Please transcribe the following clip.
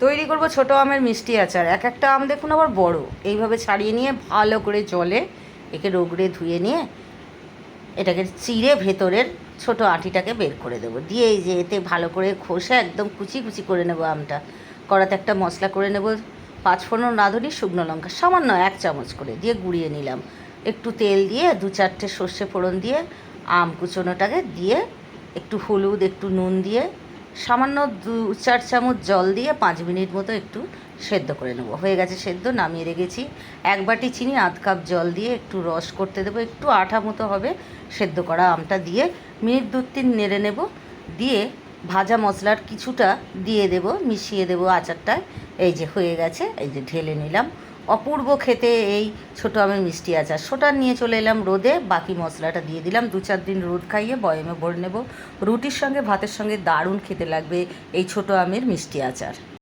তৈরি করব ছোট আমের মিষ্টি আচার। এক একটা আম দেখুন আবার বড়। এইভাবে ছাড়িয়ে নিয়ে ভালো করে জলে একে রগড়ে ধুয়ে নিয়ে এটাকে চিড়ে ভেতরের ছোট আঁটিটাকে বের করে দেবো। দিয়ে এই যে এতে ভালো করে খোসা একদম কুচি কুচি করে নেব আমটা। কড়াতে একটা মশলা করে নেব, 5 ফোড়ন, রাঁধুনি, শুকনো লঙ্কা সামান্য 1 চামচ করে দিয়ে গুঁড়িয়ে নিলাম। একটু তেল দিয়ে 2-4টে সর্ষে ফোড়ন দিয়ে আম কুচোনোটাকে দিয়ে একটু হলুদ, একটু নুন দিয়ে সামান্য 2-4 চামচ জল দিয়ে 5 মিনিট মতো একটু সেদ্ধ করে নেব। হয়ে গেছে সেদ্ধ, নামিয়ে রেখেছি। 1 বাটি চিনি, আধ কাপ জল দিয়ে একটু রস করতে দেবো, একটু আঠা মতো হবে। সেদ্ধ করা আমটা দিয়ে মিনিট 2-3 নেড়ে নেব। দিয়ে ভাজা মশলার কিছুটা দিয়ে দেব, মিশিয়ে দেব আচারটায়। এই যে হয়ে গেছে, এই যে ঢেলে নিলাম। অপূর্ব খেতে এই ছোটো আমের মিষ্টি আচার। সেটা নিয়ে চলে এলাম রোদে, বাকি মশলাটা দিয়ে দিলাম। 2-4 দিন রোদ খাইয়ে বয়মে ভরে নেব। রুটির সঙ্গে, ভাতের সঙ্গে দারুণ খেতে লাগবে এই ছোটো আমের মিষ্টি আচার।